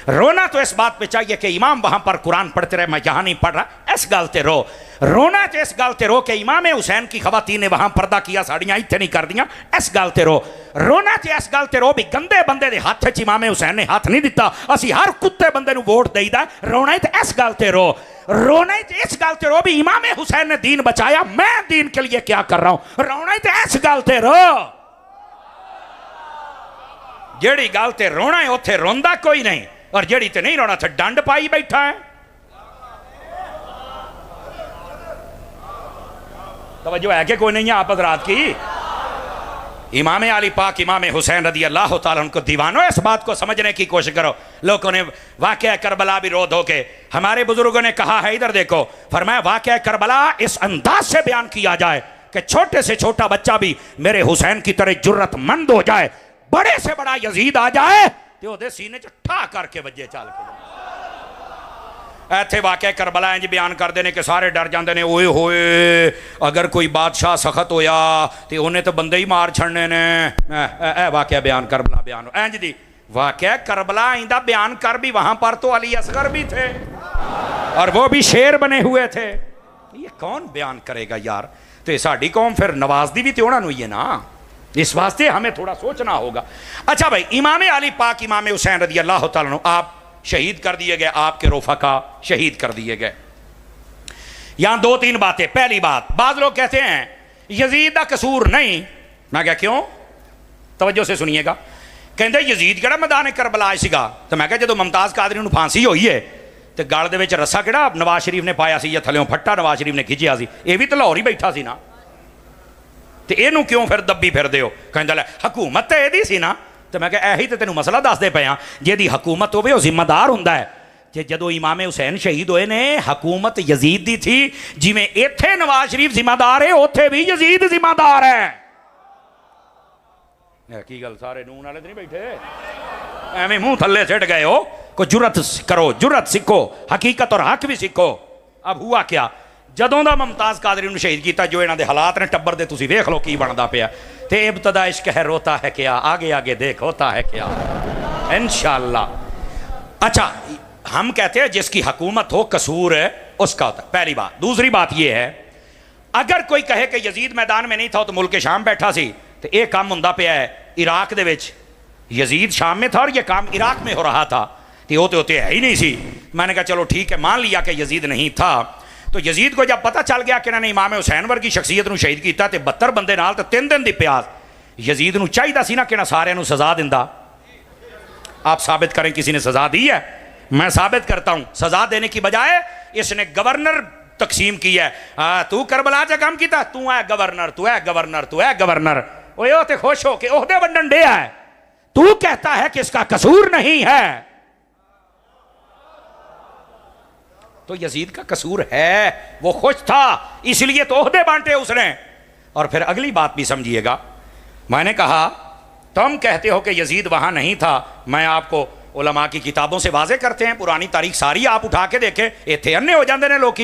रोना तो इस बात पे चाहिए कि इमाम वहां पर कुरान पढ़ते रहे, मैं यहां नहीं पढ़ रहा, इस गालते रो। रोना तो इस गालते रो कि इमाम हुसैन की खवातीन ने वहां पर्दा किया, साड़ियां इत्थे नहीं कर दियां, इस गालते रो। रोना तो इस गालते रो भी गंदे बंदे दे हाथ च इमाम हुसैन ने हाथ नहीं दिता, असी हर कुत्ते बंदे नूं वोट देईदा। रोना तो इस गालते रो। रोना तो इस गालते रो भी इमाम हुसैन ने दीन बचाया, मैं दीन के लिए क्या कर रहा हूं। रोना तो इस गालते रो। जेड़ी गल ते रोना है उत्थे रोंदा कोई नहीं, और जेड़ी ते नहीं रोना थे डंड पाई बैठा है। तवज्जो है कि कोई नहीं है आप हज़रात की। इमाम अली पाक इमाम हुसैन रदी अल्लाह तआला उनको दीवानो, इस बात को समझने की कोशिश करो। लोगों ने वाक़या करबला भी रो धो के, हमारे बुजुर्गों ने कहा है, इधर देखो, फरमाया वाक़या करबला इस अंदाज से बयान किया जाए कि छोटे से छोटा बच्चा भी मेरे हुसैन की तरह जुर्रतमंद हो जाए, बड़े से बड़ा यजीद आ जाए तो ओदे सीने च ठा करके वजे चल के। इत्थे वाक़या करबला इंज बयान करते हैं कि सारे डर जाते हैं, ओए होए अगर कोई बादशाह सख्त होया तो उन्हें तो बंदे ही मार छड़ने ने। वाक़या बयान करबला बयान इंज दी वाक़या करबला इंदा बयान कर भी वहां पर तो अली असगर भी थे और वो भी शेर बने हुए थे। ये कौन बयान करेगा यार। तो साड़ी कौम फिर नवाजदी भी तो उन्होंने ही है ना, इस वास्ते हमें थोड़ा सोचना होगा। अच्छा भाई, इमाम अली पाक इमाम हुसैन रज़ी अल्लाह तआला अन्हु आप शहीद कर दिए गए, आपके रोफका शहीद कर दिए गए। यहां दो तीन बातें। पहली बात, बाज लोग कहते हैं यजीद का कसूर नहीं। मैं क्या क्यों, तवज्जो से सुनिएगा। कहते यजीद केड़ा मैदान करबला सीगा, तो मैं जो मुमताज़ कादरी नूं फांसी हुई है तो गल दे विच रस्सा केड़ा नवाज शरीफ ने पाया सी, या थल्लों फट्टा नवाज शरीफ ने खिंचिया सी, ये भी तो लाहौर ही बैठा सी ना, तो इनू क्यों फिर दब्बी फिरदे हो। कहंदा लै हुकूमत तो यही सी ना, तो मैं यही तो तेन मसला दसदे पे हाँ, जिहदी हुकूमत होवे वो जिम्मेदार हुंदा है। जे जदों इमाम हुसैन शहीद होए ने हुकूमत यजीद दी थी, जिवें इत्थे नवाज शरीफ जिम्मेदार है उत्थे भी यजीद जिम्मेदार है। की गल, सारे नून वाले तो नहीं बैठे एवं मुंह थल्ले सिट गए हो। कोई जुरत करो, जुरत सीखो, हकीकत और हक भी सीखो। अब हुआ क्या, जदों दा मुमताज़ कादरी नूं शहीद किया, जो इन्हां दे हालात ने टब्बर दे तुसीं वेख लो की बनदा पिया। ते इब्तदा इश्क है रोता है क्या, आगे आगे देख होता है क्या, इंशाअल्लाह। अच्छा, हम कहते हैं जिसकी हुकूमत हो कसूर है उसका होता है, पहली बात। दूसरी बात यह है, अगर कोई कहे कि यजीद मैदान में नहीं था तो मुल्क शाम बैठा सी, तो यह काम हुंदा पिया है इराक दे विच। यजीद शाम में था और यह काम इराक में हो रहा था, तो वो तो है ही नहीं सी। मैंने कहा चलो ठीक है, मान लिया कि यजीद नहीं था। तो यजीद को जब पता चल गया कि इन्होंने इमाम हुसैन वर्गी शख्सियत नूं शहीद किया, तो 72 बंदे नाल, तो 3 दिन दी प्यास। यजीद नूं चाहिदा सी ना कि सारे नूं सजा दिंदा। आप साबित करें किसी ने सजा दी है? मैं साबित करता हूं, सजा देने की बजाय इसने गवर्नर तकसीम की है। तू करबला च काम किया, तू है गवर्नर, तू है गवर्नर, तू है गवर्नर। वो तो खुश हो के ओहदे वंडन डे है, तू कहता है कि इसका कसूर नहीं है। तो यजीद का कसूर है, वो खुश था इसलिए तो ओहदे बांटे उसने। और फिर अगली बात भी समझिएगा, मैंने कहा तुम कहते हो कि यजीद वहां नहीं था, मैं आपको उलमा की किताबों से वाजे करते हैं, पुरानी तारीख सारी आप उठा के देखें, इत्थे अन्ने हो जाते हैं लोग।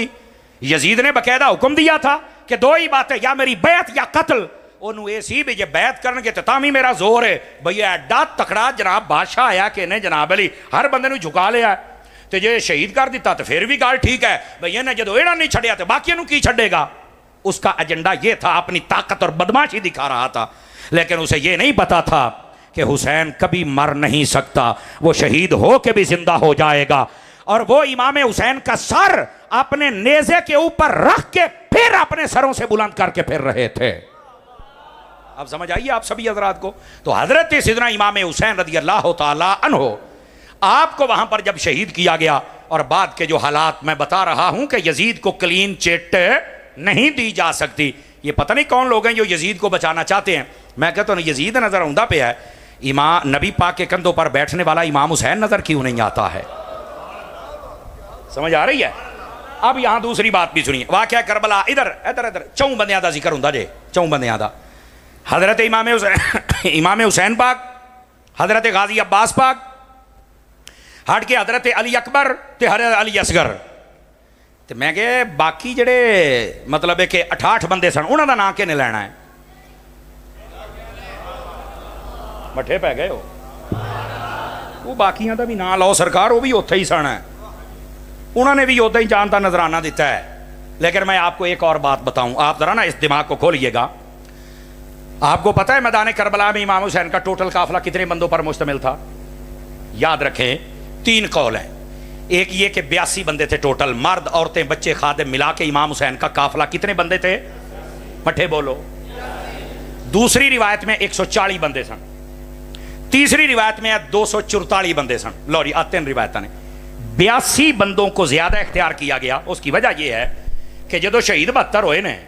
यजीद ने बकायदा हुक्म दिया था कि दो ही बातें, या मेरी बैत या कत्ल। उन्होंने ये सी भी जे बैत करनगे तो तामी मेरा जोर है भैया, एडा तकड़ा जनाब बादशाह आया कि इन्हें जनाब अली हर बंदे नूं झुका लिया, तो जे शहीद कर दिता तो फिर भी गल ठीक है, भई इन्हें जो एड़ा नहीं छड़िया तो बाकी की छड़ेगा। उसका एजेंडा ये था, अपनी ताकत और बदमाशी दिखा रहा था, लेकिन उसे ये नहीं पता था कि हुसैन कभी मर नहीं सकता, वो शहीद हो के भी जिंदा हो जाएगा। और वो इमाम हुसैन का सर अपने नेज़े के ऊपर रख के फिर अपने सरों से बुलंद करके फिर रहे थे। अब समझ आइए आप सभी हजरात को। तो हजरत सिदना इमाम हुसैन रज़ी अल्लाह तआला अन्हु, आपको वहां पर जब शहीद किया गया, और बाद के जो हालात मैं बता रहा हूं कि यजीद को क्लीन चिट नहीं दी जा सकती। ये पता नहीं कौन लोग हैं जो यजीद को बचाना चाहते हैं। मैं कहता हूं यजीद नजर आउंदा पे है, इमाम नबी पाक के कंधों पर बैठने वाला इमाम हुसैन नजर क्यों नहीं आता है? समझ आ रही है? अब यहां दूसरी बात भी सुनिए, वाकया करबला। इधर इधर इधर 4 बंदियां दा जिक्र हुंदा जे, 4 बंदियां दा। हजरत इमाम हुसैन पाक, हजरत गाजी अब्बास पाक, हट के हजरत अली अकबर ते हजरत अली असगर। तो मैं कहा बाकी जड़े मतलब है कि 68 बंदे सन, उन्हों का नाम किने लेना है? मठे पै गए हो। वो बाकियां का भी ना लो सरकार, वो भी उत्थे ही सन है, उन्होंने भी उदा ही जान का नजराना दिता है। लेकिन मैं आपको एक और बात बताऊं, आप जरा ना इस दिमाग को खोलिएगा। आपको पता है मैदान करबला में इमाम हुसैन का टोटल काफिला कितने बंदों पर मुश्तमिल था? याद रखें, 3 कौल है। एक ये कि 82 बंदे थे टोटल, मर्द औरतें बच्चे खादिम मिला के इमाम हुसैन का काफिला कितने बंदे थे? मठे बोलो। दूसरी रिवायत में 140 बंदे सन, तीसरी रिवायत में 244 बंदे सन। लो जी, 3 रिवायत ने 82 बंदों को ज्यादा इख्तियार किया गया। उसकी वजह यह है कि जो शहीद 72 होए ने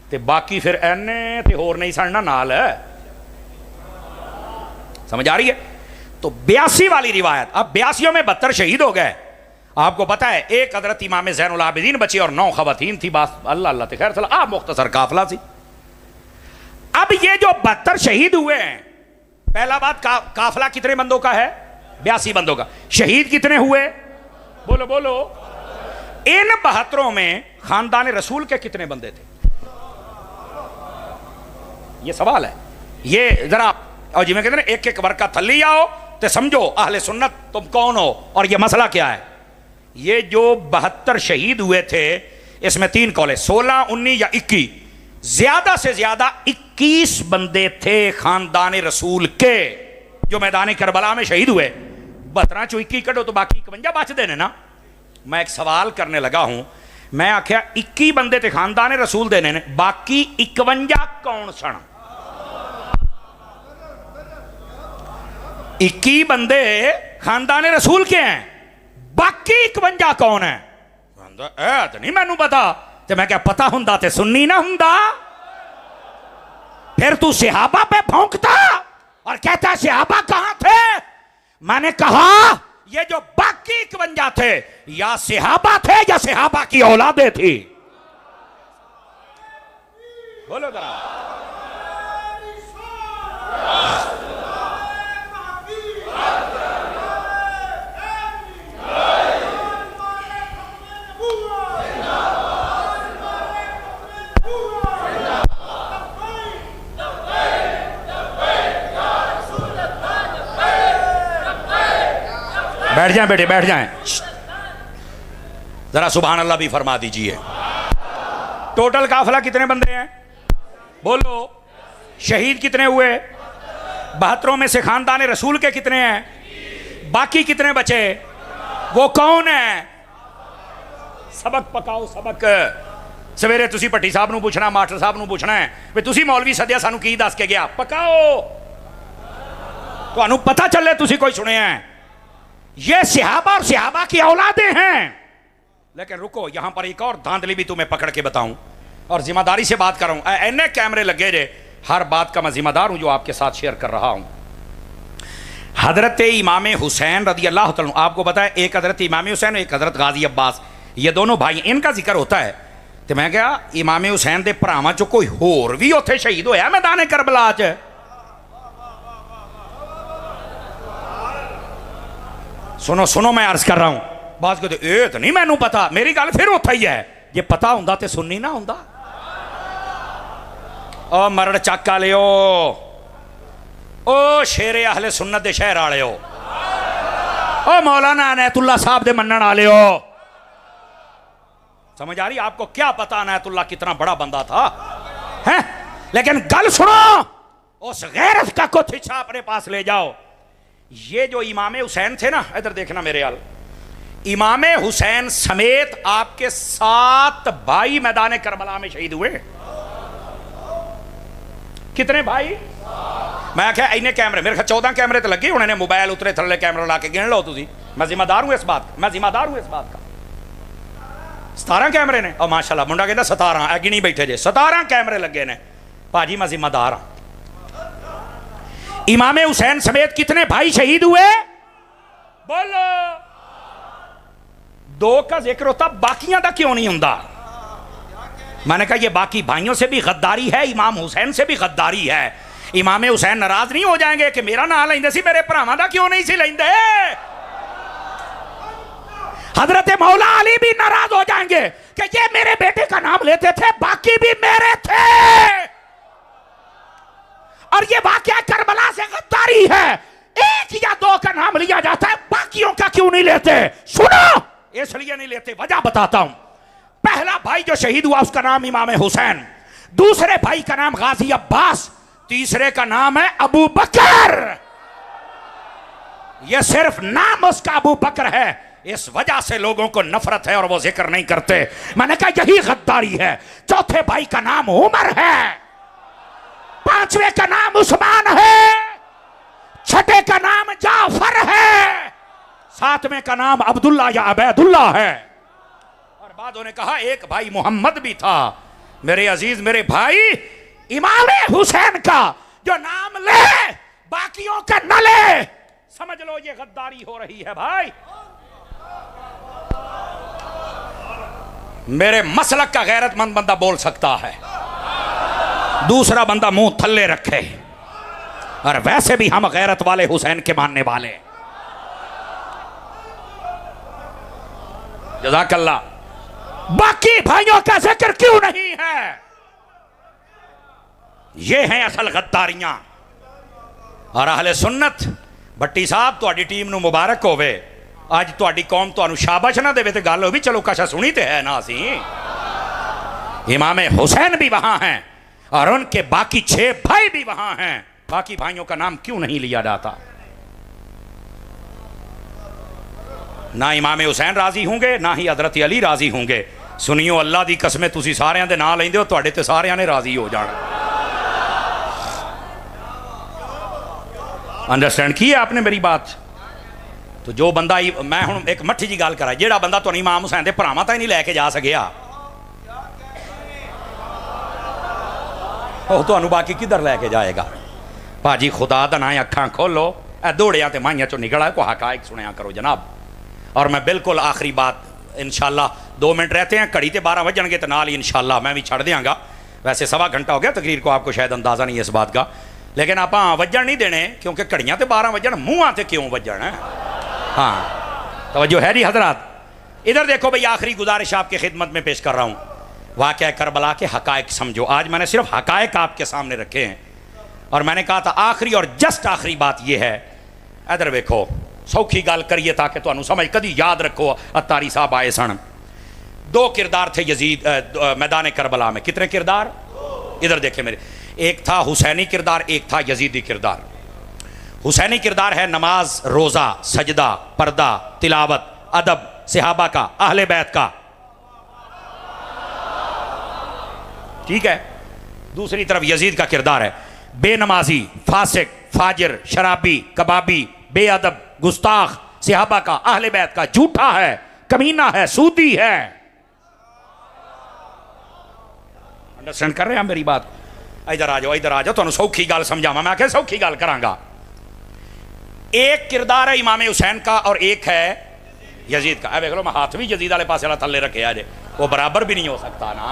ते बाकी फिर एने ते होर नहीं सन नाल, समझ आ रही है? तो 82 वाली रिवायत, अब 82 में 72 शहीद हो गए। आपको पता है एक हजरत इमाम ज़ैनुल आबिदीन बची और 9 खवातीन थी। बस अल्लाह अल्लाह खैर चला, आप मुख्तसर काफिला थी। अब ये जो 72 शहीद हुए हैं, पहला बात काफिला कितने बंदों का है? 82 बंदों का। शहीद कितने हुए? बोलो बोलो। इन 72 में खानदान रसूल के कितने बंदे थे? ये सवाल है। ये जरा और जिमें कहते हैं एक एक वर्ग का थल्ली आओ तो समझो अहले सुन्नत तुम कौन हो और ये मसला क्या है। ये जो 72 शहीद हुए थे इसमें 3 कौल है, 16, 19 या 21। ज्यादा से ज्यादा 21 बंदे थे खानदान रसूल के जो मैदान करबला में शहीद हुए। 72 चो 21 कटो तो बाकी 51 बच देने ना। मैं एक सवाल करने लगा हूं, मैं आख्या 21 बंदे थे खानदान रसूल देने ने, बाकी 51 कौन सन? 21 बंदे खानदान रसूल के हैं, बाकी 51 कौन है? तो नहीं मैनू पता। तो मैं क्या पता हुंदा ते सुन्नी ना हुंदा? फिर तू सहाबा पे भौंकता और कहता सहाबा कहां थे? मैंने कहा ये जो बाकी 51 थे या सहाबा थे या सहाबा की औलादे थी। बोलो जरा। बैठ जाएं बेटे, बैठ जाएं। जरा सुभान अल्लाह भी फरमा दीजिए। टोटल काफिला कितने बंदे हैं? बोलो। शहीद कितने हुए? 72 में से खानदान रसूल के कितने हैं? बाकी कितने बचे? वो कौन है? सबक पकाओ सबक। सवेरे तुसी भट्टी साहब नूं पूछना, मास्टर साहब नूं पूछना है भी तुसी मौलवी सद्या सानू की दस के गया? पकाओ, तुहानू पता चले तुसी कोई सुने हैं। ये सहाबा और सहाबा की औलादें हैं। लेकिन रुको, यहां पर एक और धांधली भी तुम्हें पकड़ के बताऊं और जिम्मेदारी से बात कर रहा हूं। ऐने कैमरे लगे रे, हर बात का मैं जिम्मेदार हूं जो आपके साथ शेयर कर रहा हूं। हजरत इमाम हुसैन रदी अल्लाह तआला, आपको पता है एक हजरत इमाम हुसैन, एक हजरत गाजी अब्बास, ये दोनों भाई, इनका जिक्र होता है। तो मैं क्या इमाम हुसैन के भरावां चो कोई होर भी उत्थे शहीद होया मैदान करबला च? सुनो सुनो, मैं अर्ज कर रहा हूं। बात कहते ए तो नहीं मैनू पता। मेरी गल फिर उत्थे ही है, जे पता हुंदा ते सुननी ना हुंदा। ओ मरड़ चक आलियो, ओ शेरे अहले सुन्नत दे शहर आलियो, ओ मौलाना अनायतुल्लाह साहब दे मनण आलियो। समझ आ रही आपको? क्या पता अनायतुल्लाह कितना बड़ा बंदा था हैं? लेकिन गल सुनो, उस गैरत का कुछ हिस्सा अपने पास ले जाओ। ये जो इमाम हुसैन थे ना, इधर देखना मेरे हाल, इमाम हुसैन समेत आपके 7 भाई मैदान करबला में शहीद हुए। कितने भाई? मैं क्या इन्हें कैमरे, मेरे ख्याल 14 कैमरे तो लगे उन्होंने, मोबाइल उतरे थल्ले कैमरा ला के गिन लो तुसी। मैं जिम्मेदार हूं इस बात का, मैं जिम्मेदार हूं इस बात का। 17 कैमरे ने, और माशाल्लाह मुंडा कहता 17 गिनी बैठे जे, 17 कैमरे लगे ने। भाजी मैं जिम्मेदार हाँ। इमाम हुसैन समेत कितने भाई शहीद हुए? बोलो। 2 का जिक्र होता, बाकियां का क्यों नहीं होता? मैंने कहा ये बाकी भाइयों से भी गद्दारी है, इमाम हुसैन से भी गद्दारी है। इमाम हुसैन नाराज नहीं हो जाएंगे कि मेरा नाम लेंदे सी, मेरे भरावां दा क्यों नहीं सी लेंदे? हजरत मौला अली भी नाराज हो जाएंगे कि ये मेरे बेटे का नाम लेते थे, बाकी भी मेरे थे। और ये वाकया करबला से गद्दारी है। क्यों नहीं लेते? सुनो, इसलिए नहीं लेते, वजह बताता हूं। पहला भाई जो शहीद हुआ उसका नाम इमाम हुसैन, दूसरे भाई का नाम गाजी अब्बास, तीसरे का नाम है अबू बकर। यह सिर्फ नाम उसका अबू बकर है, इस वजह से लोगों को नफरत है और वो जिक्र नहीं करते। मैंने कहा यही गद्दारी है। चौथे भाई का नाम उमर है, पांचवें का नाम उस्मान है, छठे का नाम जाफर है, सातवें का नाम अब्दुल्ला या अबैदुल्ला है। और बाद ने कहा एक भाई मोहम्मद भी था। मेरे अजीज, मेरे भाई, इमाम हुसैन का जो नाम ले बाकियों का न ले, समझ लो ये गद्दारी हो रही है भाई। मेरे मसलक का गैरतमंद बंदा बोल सकता है, दूसरा बंदा मुंह थल्ले रखे। और वैसे भी हम गैरत वाले हुसैन के मानने वाले। जज़ाकल्लाह। बाकी भाइयों का जिक्र क्यों नहीं है? ये हैं असल गद्दारियां। और अहले सुन्नत, भट्टी साहब तुहाडी टीम नूं मुबारक होवे, अज तुहाडी कौम तुहानूं शाबाश ना देवे ते गल हो भी चलो कशा सुनी ते है ना। असी इमाम हुसैन भी वहां हैं और उनके बाकी 6 भाई भी वहां हैं। बाकी भाइयों का नाम क्यों नहीं लिया जाता? ना इमाम हुसैन राजी होंगे, ना ही हजरत अली राजी होंगे। सुनियो, अल्लाह दी कसमें तुसी सारियां दे नाम लेंदे हो, तुहाडे ते सारियां ने राजी हो जाना। अंडरस्टैंड की है आपने मेरी बात? तो जो बंदा, मैं हुण एक मट्ठी जी गल करा, जेड़ा बंदा तुहानू इमाम हुसैन दे भरावां ताईं नहीं लैके जा सकिया, ਉਹ ਤੁਹਾਨੂੰ बाकी किधर लैके जाएगा? भाजी खुदा दा नाम अखां खोलो, ए दौड़िया ते माइयां चो निकल आए, को हकायक सुनिया करो जनाब। और मैं बिल्कुल आखिरी बात, इंशाल्लाह 2 मिनट रहते हैं, घड़ी ते 12 बजणगे तो नाल ही इंशाल्लाह मैं भी छड़ देंगा। वैसे 1.25 घंटा हो गया तकरीर को, आपको शायद अंदाज़ा नहीं है इस बात का, लेकिन आप वजन नहीं देने, क्योंकि घड़ियाँ तो 12 बजन, मुँह से क्यों वजन है। हाँ, तवज्जो है जी हजरात। इधर देखो भाई, आखिरी गुजारिश आपकी खिदमत में पेश कर रहा हूँ। वाक़या करबला के हकायक समझो। आज मैंने सिर्फ हकायक आपके सामने रखे हैं, और मैंने कहा था आखिरी और जस्ट आखिरी बात यह है, इधर देखो, सौखी गल करिए ताकि तुहानू समझ, कदी याद रखो अत्तारी साहब आए सन, 2 किरदार थे यजीद मैदान करबला में। कितने किरदार? इधर देखे मेरे, एक था हुसैनी किरदार, एक था यजीदी किरदार। हुसैनी किरदार है नमाज, रोज़ा, सजदा, पर्दा, तिलावत, अदब, सहाबा का, अहले बैत का, ठीक है। दूसरी तरफ यजीद का किरदार है बेनमाजी, फासिक, फाजिर, शराबी, कबाबी, बेअदब, गुस्ताख, सहाबा का, अहले बैत का, झूठा है, कमीना है, सूदी है। अंडरस्टैंड कर रहे हैं मेरी बात? इधर आ जाओ, इधर आ जाओ, तुहानू सौखी गल समझावा। मैं क्या सौखी गल करांगा। एक किरदार है इमाम हुसैन का और एक है यजीद का। देख लो, मैं हाथ भी यजीद वाले पास थल्ले रखे आज, वो बराबर भी नहीं हो सकता ना।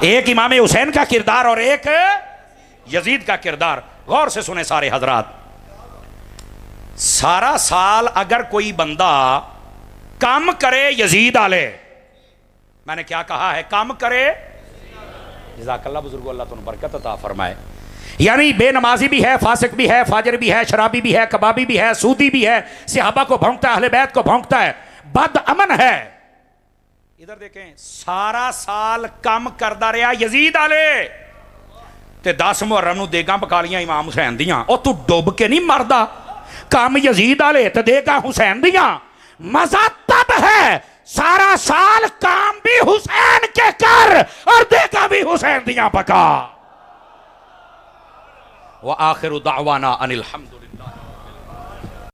एक इमाम हुसैन का किरदार और एक यजीद का किरदार। गौर से सुने सारे हजरात, सारा साल अगर कोई बंदा काम करे यजीद आले, मैंने क्या कहा है, काम करे, जज़ाकल्लाह बुजुर्गो, अल्लाह तुम बरकत अता फरमाए। यानी बेनमाजी भी है, फासिक भी है, फाजिर भी है, शराबी भी है, कबाबी भी है, सूदी भी है, सहाबा को भौंकता है, अहले बैत को भौंकता है, बद अमन है। इधर देखें, सारा साल कम करता रहा यजीद आले, ते 10 मुहर्रम नूं देगां पका लियां इमाम हुसैन दियां। ओ तू डुब के नहीं मरदा, कम यजीद आले ते देगां हुसैन दियां। मजा तब है सारा साल काम भी हुसैन के कर और देगा भी हुसैन दियां पका। व आखिरु दावाना अनिल हम्दुलिल्लाह।